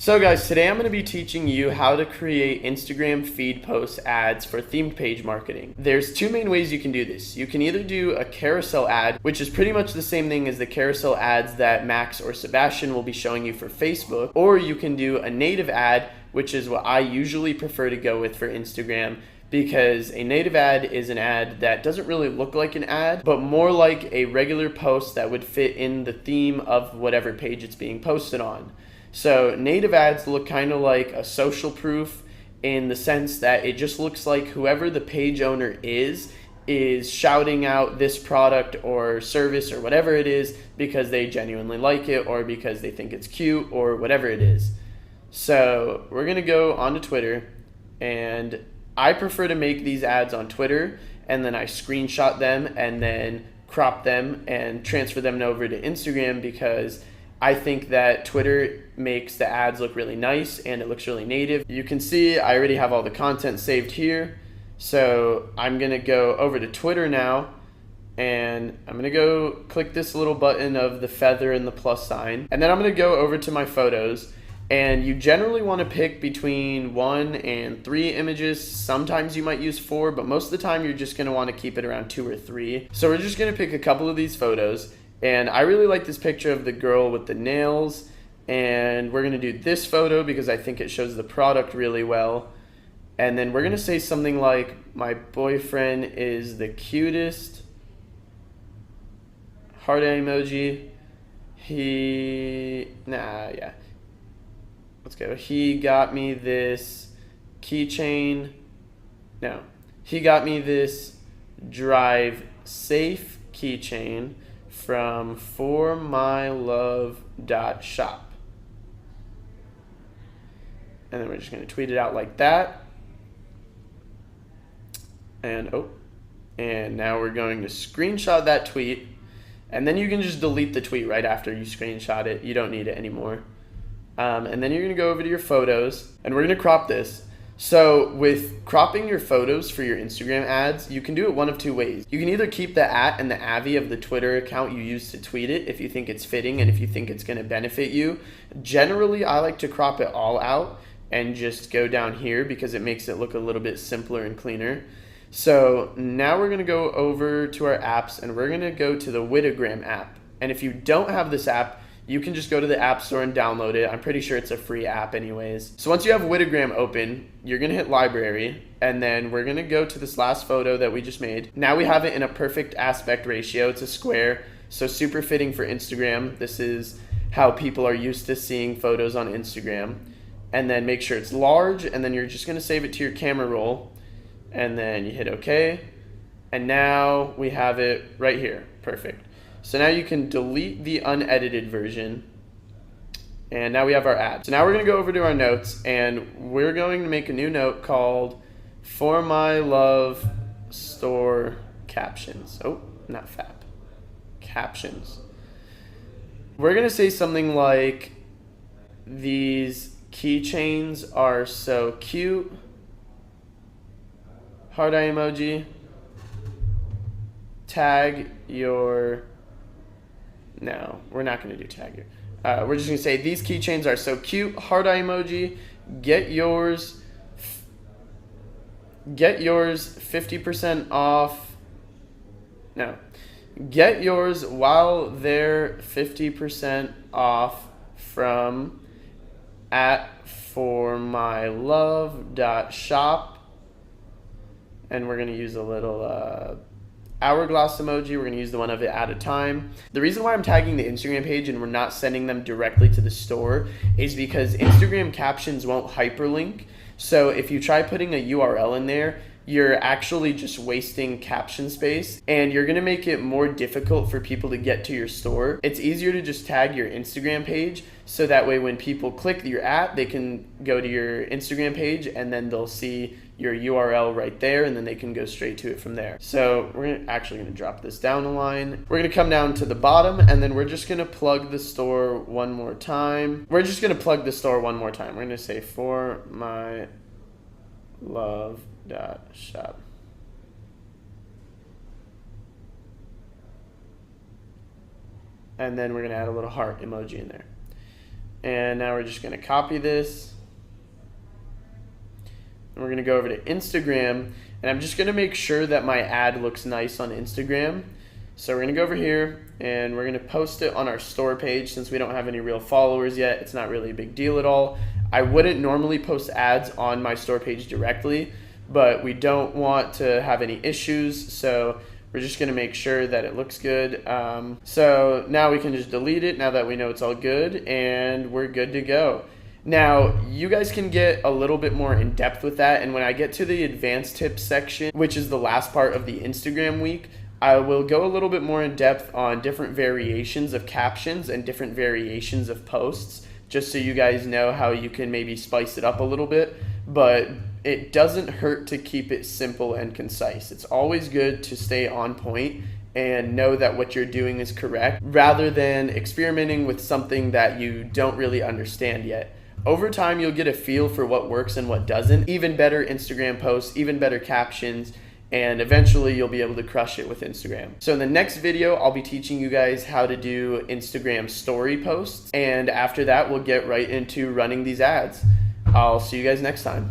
So guys, today I'm going to be teaching you how to create Instagram feed post ads for themed page marketing. There's two main ways you can do this. You can either do a carousel ad, which is pretty much the same thing as the carousel ads that Max or Sebastian will be showing you for Facebook, or you can do a native ad, which is what I usually prefer to go with for Instagram, because a native ad is an ad that doesn't really look like an ad, but more like a regular post that would fit in the theme of whatever page it's being posted on. So native ads look kind of like a social proof in the sense that it just looks like whoever the page owner is shouting out this product or service or whatever it is because they genuinely like it or because they think it's cute or whatever it is. So we're going to go onto Twitter, and I prefer to make these ads on Twitter, and then I screenshot them and then crop them and transfer them over to Instagram because I think that Twitter makes the ads look really nice and it looks really native. You can see I already have all the content saved here. So I'm going to go over to Twitter now, and I'm going to go click this little button of the feather and the plus sign. And then I'm going to go over to my photos. And you generally want to pick between 1 and 3 images. Sometimes you might use 4, but most of the time you're just going to want to keep it around 2 or 3. So we're just going to pick a couple of these photos. And I really like this picture of the girl with the nails. And we're going to do this photo because I think it shows the product really well. And then we're going to say something like, my boyfriend is the cutest. Heart emoji. Let's go. He got me this keychain. No. He got me this drive safe keychain from formylove.shop. And then we're just going to tweet it out like that. And now we're going to screenshot that tweet. And then you can just delete the tweet right after you screenshot it. You don't need it anymore. And then you're going to go over to your photos, and we're going to crop this. So with cropping your photos for your Instagram ads, you can do it one of two ways. You can either keep the @ and the avi of the Twitter account you use to tweet it if you think it's fitting and if you think it's going to benefit you. Generally, I like to crop it all out and just go down here because it makes it look a little bit simpler and cleaner. So now we're going to go over to our apps, and we're going to go to the Witagram app. And if you don't have this app, you can just go to the App Store and download it. I'm pretty sure it's a free app anyways. So once you have Witagram open, you're going to hit library, and then we're going to go to this last photo that we just made. Now we have it in a perfect aspect ratio. It's a square, so super fitting for Instagram. This is how people are used to seeing photos on Instagram. And then make sure it's large, and then you're just going to save it to your camera roll, and then you hit OK. And now we have it right here. Perfect. So now you can delete the unedited version, and now we have our ad. So now we're going to go over to our notes, and we're going to make a new note called For My Love Store Captions. Oh, not FAP. Captions. We're going to say something like, these keychains are so cute. Heart eye emoji. Tag your... No, we're not going to do tag here. We're just going to say, these keychains are so cute. Heart eye emoji. Get yours 50% off. No. Get yours while they're 50% off from @formylove.shop. And we're going to use a little... hourglass emoji. We're going to use the one of it at a time. The reason why I'm tagging the Instagram page and we're not sending them directly to the store is because Instagram captions won't hyperlink. So if you try putting a URL in there, you're actually just wasting caption space, and you're going to make it more difficult for people to get to your store. It's easier to just tag your Instagram page, so that way when people click your app, they can go to your Instagram page, and then they'll see your URL right there, and then they can go straight to it from there. So we're actually going to drop this down a line. We're going to come down to the bottom, and then we're just going to plug the store one more time. We're going to say For My Love.shop. And then we're going to add a little heart emoji in there. And now we're just going to copy this. And we're going to go over to Instagram. And I'm just going to make sure that my ad looks nice on Instagram. So we're going to go over here and we're going to post it on our store page. Since we don't have any real followers yet, it's not really a big deal at all. I wouldn't normally post ads on my store page directly, but we don't want to have any issues. So we're just going to make sure that it looks good. So now we can just delete it now that we know it's all good, and we're good to go. Now, you guys can get a little bit more in depth with that, and when I get to the advanced tips section, which is the last part of the Instagram week, I will go a little bit more in depth on different variations of captions and different variations of posts, just so you guys know how you can maybe spice it up a little bit. But it doesn't hurt to keep it simple and concise. It's always good to stay on point and know that what you're doing is correct, rather than experimenting with something that you don't really understand yet. Over time, you'll get a feel for what works and what doesn't. Even better Instagram posts, even better captions, and eventually you'll be able to crush it with Instagram. So in the next video, I'll be teaching you guys how to do Instagram story posts, and after that, we'll get right into running these ads. I'll see you guys next time.